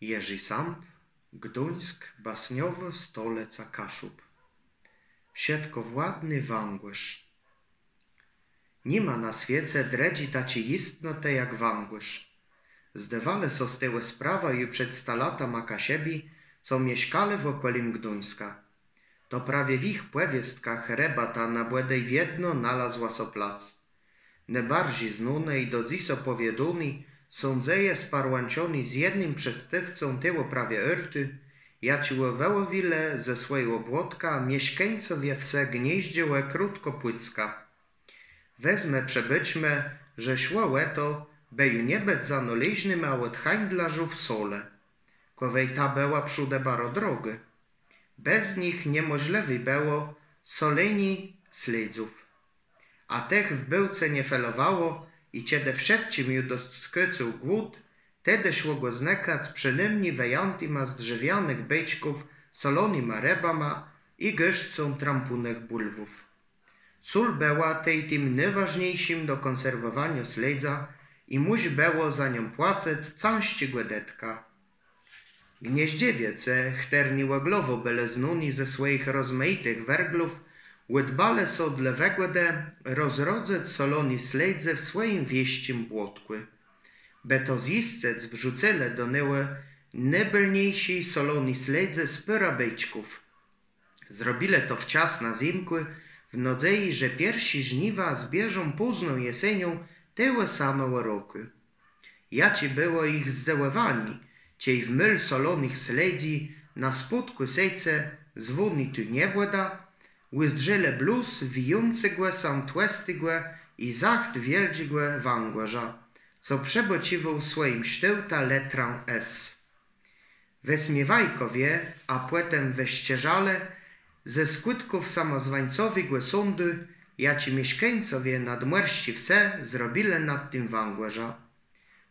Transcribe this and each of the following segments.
Jerzy Samp, Gduńsk, baснiowy stoleca Kaszub. Wsiedkowładny Wągłysz. Nima na świecie dredzi taci istnote jak Wągłysz. Zdewale so z tyłu sprawa i przed 100 lata maka siebi, co mieszkali w okolim Gduńska. To prawie w ich płewiestkach rebata na błedej wiedno nalazła so plac. Najbardziej znane i do dziś opowieduni są dzieje sparłancioni z jednym przedstawcą tyło prawie erty, jaci łowile ze swojego błotka mieszkańcowie wse gnieździełe krótkopłycka. Wezmę przebyćmy, że szło to, by nie być zanaleźnym a od handlarzów sole. Kowej ta była przóde baro drogy. Bez nich niemożliwe było soleni śledzów. A tych w byłce nie felowało i kiedy wszedł mi do skycu głód, tedy szło go znekać przynajmniej wyjętyma z drzewianych beczków solonyma rebama i gorzcą trampunych bulwów. Sól była tej tym najważniejszym do konserwowania śledza i musi było za nią płacać całości głodetka. Gnieździewiece, chterni łaglowo byle znuni ze swoich rozmaitych werglów, łydbale so dla wegłede rozrodzać soloni śledze w swoim wieścim błotku. By to zjiscec wrzucele do nyły najbylniejsi soloni śledze z pyra beczków. Zrobile to wczas na zimku, w nadziei, że pierwsi żniwa zbierzą późną jesienią tyłe same roku. Jaci było ich zdełewani, ciej w myl solonych śledzi na spódku sejce zwodni tu nie włada, łyzdrzele bluz wijącygłe sam tłestygłe i zacht wieldzigłe wągłarza, co przebociwał swoim sztyłta letrą S. Wesmiewajkowie, a płetem weścieżale, ze skutków samozwańcowi sądy, jaci mieszkańcowie nadmorści wse zrobile nad tym wągłarza.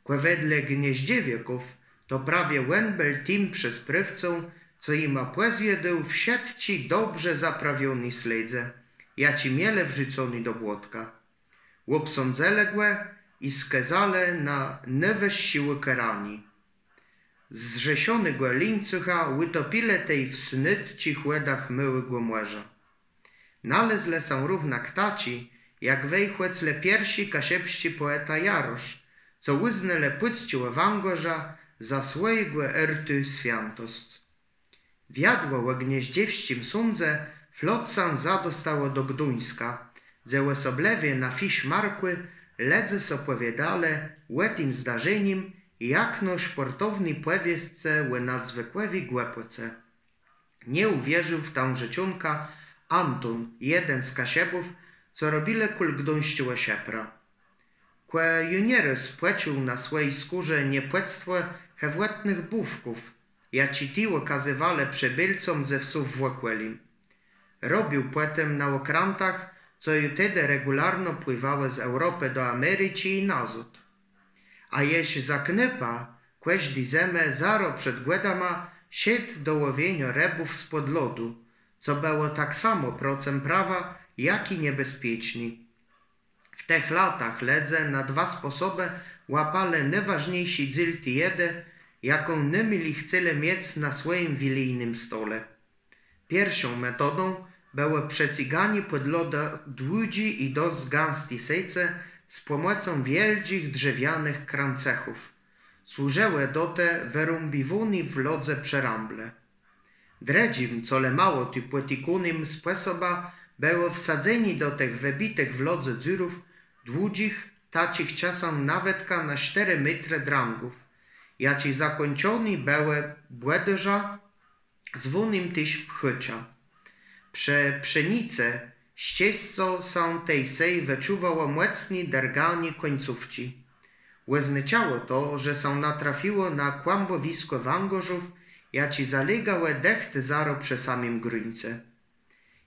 Wedle gnieździewieków to prawie łębel tym przez prywcą, co im opłezjedył w sietci dobrze zaprawiony śledze, jaci miele wrzucony do błotka. Łopsądzeległe i skazale na nowe siły karani. Zrzesiony go lińcucha utopile tej w snytcich łedach myłego młeża. Nalezle są równak taci, jak wejchłecle piersi kasiepści poeta Jarosz, co łyznele pyćciło wągorza za swojego erty świętost. Wiadło o gnieździewścim sądze flotsan zadostało do Gduńska, gdzie osoblewie na fisz markły ledze sopowiadale łetim zdarzeniem, jak no sportowni płewiesce łe nadzwykłewi głepoce. Nie uwierzył w tą rzecionka Anton, jeden z kasiebów, co robile kul Gduńściłe siepra. Kłe juniery spłecił na swojej skórze niepłectwo hewłetnych bówków, jaci ti okazywale przybylcom ze wsów włokłelim. Robił płetem na okrantach, co ju tedy regularno pływały z Europy do Ameryki i nazad. A jeś zaknypa, kłeźli zemę zaro przed głedama sied do łowienia rebów spod lodu, co było tak samo procem prawa, jak i niebezpieczni. W tych latach ledze na 2 sposoby łapale najważniejsi dzilty jedy, jaką nie mieli chcieli mieć na swoim wilijnym stole. Pierwszą metodą było przeciganie pod loda dłudzi i dość gęstej sejce z pomocą wielkich drzewianych krancechów. Służyły do te wyrąbiwuni w lodze przeramble. Dredzim, co le mało ty płetikunym sposoba, było wsadzeni do tych wybitych w lodze dziurów dłudzich, tacich czasem nawetka na 4 metry drangów, jaci zakończoni były błedyża z wunym tyś pchycia. Prze pszenice ścieżco są tej sej wyczuwało mocni dergani końcówci. Łyzniciało to, że są natrafiło na kłębowisko wągorzów, jaci zalegały dechty zaro przy samym gruńce.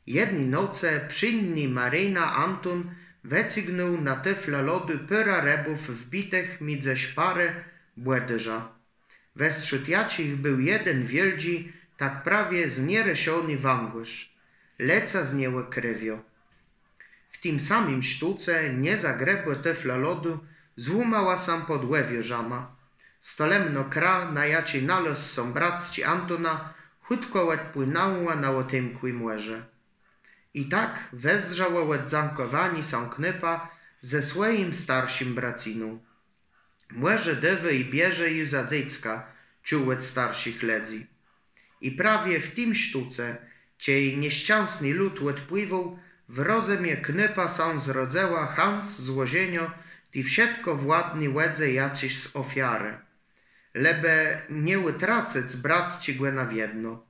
Jedni noce przynni Maryna Anton wycygnął na tyfle lodu pyra rebów wbitych między szpary błedyża. Wśród jacich był jeden wielgi, tak prawie znierysiony wągorz. Leca z niego krewio. W tym samym sztuce nie zagrebłe tyfle lodu złamała sam podłewie żama. Stolemno kra, na jaci nalos są bratci Antona, chutko odpłynęła na otymku i młeże. I tak wezrzało odzankowani są Knypa ze swoim starszym braciną. Młeże dywy i bierze ju za dziecka, czuł od starszych ledzi. I prawie w tym sztuce, ciej nieszczęsny lud odpływał, w rozumie Knypa są zrodzęła Hans złożenio, i wszystko władny łedze jaczyś z ofiary. Lebe nie utracec bratci go na wiedno.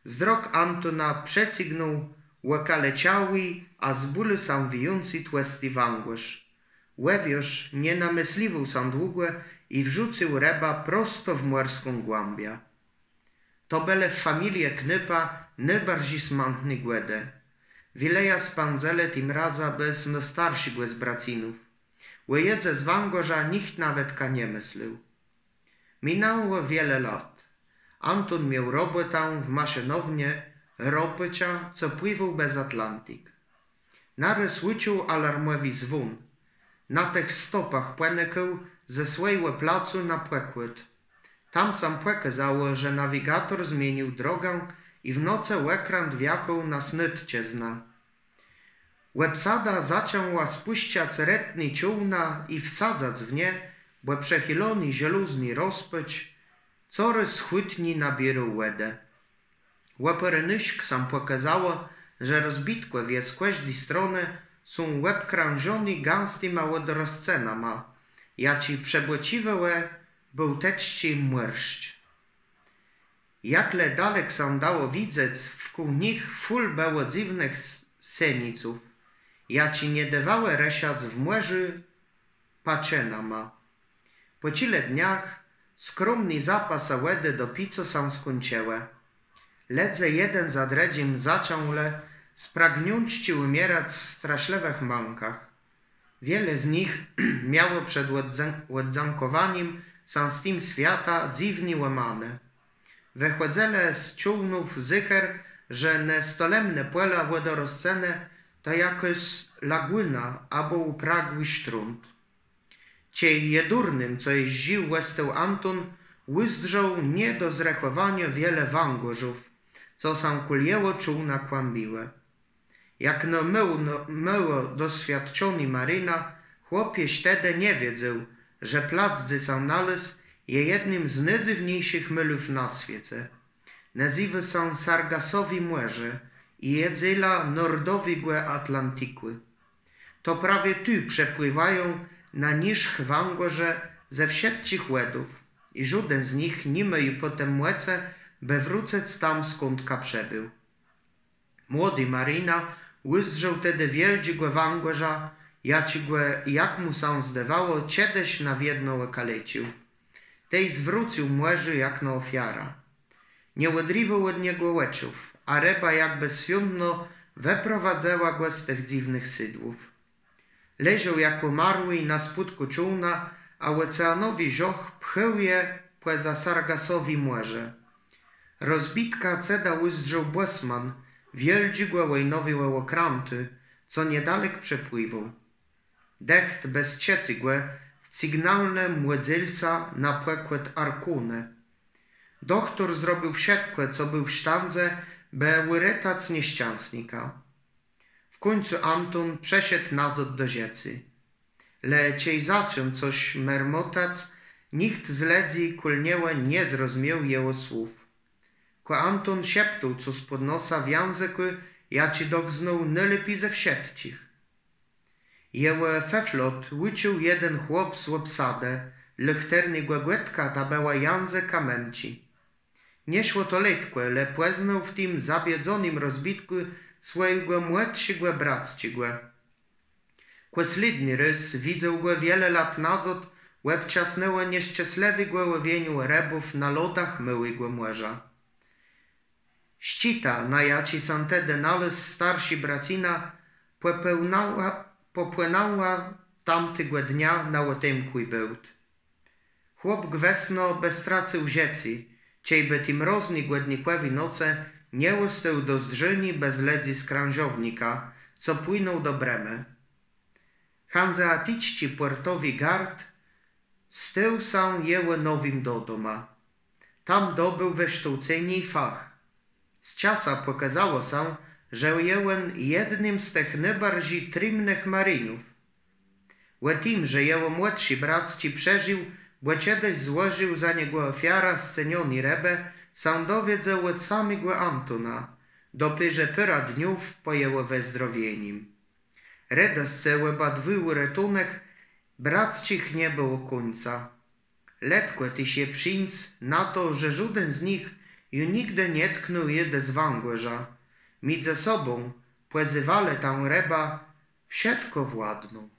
Z drog Antona przecignął łakaleciały, a z bólu sam wijący tłusty węgorz. Łewioż nie namysliwał sam długo i wrzucił reba prosto w morską głębię. To byle w familię Knypa najbardziej smętny głedę. Wileja spandzele tym raza bez no starszych z bracinów. Łyjedze z węgorza nikt nawet nie myślał. Minęło wiele lat. Anton miał robotę w maszynownie robycia, co pływał bez Atlantyk. Narys uciął alarmowy zwon. Na tych stopach płynęł ze swojego placu na płekłyt. Tam sam pokazało, że nawigator zmienił drogę i w nocy ekran wjechał na Snytciezna. Łebsada zaczęła spuściać retny ciągna i wsadzać w nie, bo przechylony żeluzny rozpyć, coraz chwytni nabierał łedę. Łaperynyszk sam pokazało, że rozbitko wie z każdej strony są łeb krążony gęstyma wodoroscenama, jaci przebłociwe był teczci młerszcz. Jakle dalek sam dało widzeć, wkół nich ful było dziwnych seniców, jaci nie dawały resiac w młeży paczenama. Po cile dniach skromny zapas łedy do pico sam skończyły. Ledze jeden za dredzim zaczął spragniączci umierać w straszliwych mąkach. Wiele z nich miało przed odzankowaniem sam z tym świata dziwnie łamane. Wychodzele z czółnów zycher, że ne stolemne płela wodoroscene to jakoś laguna albo upragły sztrunt. Ciej jedurnym, co jeździł łestył Anton, łyzdrzał nie do zrechowania wiele węgorzów, co sam kulieło czółna kłębiłe. Jak no myło doświadczony maryna, chłopiec wtedy nie wiedział, że plac, gdzie sam nalazł, je jednym z najdziwniejszych mylów na świecie. Nazywa są Sargasowi młeże i jedzela nordowego Atlantyku. To prawie tu przepływają na niżch węgorze ze wszystkich łedów i żaden z nich nie mył potem młece, by wrócec tam skąd przebył. Młody Marina łyzdrzał tedy wielkiego węgorza, jak mu sam zdawało, kiedyś na wiedno okalecił. Tej zwrócił młeży jak na ofiara. Nie odrywał od niego łeczów, a ryba jakby świątno wyprowadzała go z tych dziwnych sydłów. Leżał jak umarły na spódku czółna, a oceanowi żoch pchył je poza Sargasowi młeże. Rozbitka ceda łyzdrzał błesman, wielkiego łejnowego okręty, co niedalek przepływał. Decht bez ciecygłe w sygnalne młodzilca na płekłet Arkunę. Doktor zrobił wszystko, co był w sztandze, by uratać nieszczęsnika. W końcu Anton przeszedł nazad do rzecy. Leciej zaczął coś mermotać, nikt z ledzi kulniełe nie zrozumiał jego słów. Ko Anton szeptał co spod nosa w języku, jaci dognął najlepiej ze wszystkich. Jego feflot uczył jeden chłop z obsadę, lichterny głegłetka ta była języka męci. Nie szło to letko, ale poznał w tym zabiedzonym rozbitku swojego młodszego bratciego. Kłeslidny rys widział go wiele lat nazad, łeb ciasnęło nieszczęśliwego łowieniu rybów na lodach myłego morza. Ścita, na jaci santede nalaz starsi bracina, popłynęła tamtego dnia na otymku i bełt. Chłop gwesno beztracył rzecy, ciejby tym mrozny głodnikowi noce nie ustał do zdrzyni bez ledzi z krążownika, co płynął do Bremy. Hanzeatyczci portowi gard Stył sam jełe nowym do doma. Tam dobył wykształcenie i fach. Z czasa pokazało się, że jełen jednym z tych najbardziej trymnych marynów. O tym, że jego młodszy brat ci przeżył, bo kiedyś złożył za niego ofiara sceniony rebe, sam dowiedział od samego Antona, dopyrze pyra dniów po jego wyzdrowieniem. Redasce łebadwył ratunek, bratcich nie było końca. Letko ty się przyńc na to, że żaden z nich ju nigdy nie tknął jedy z węgorza. Między sobą płezywale tam reba, wszystko władną.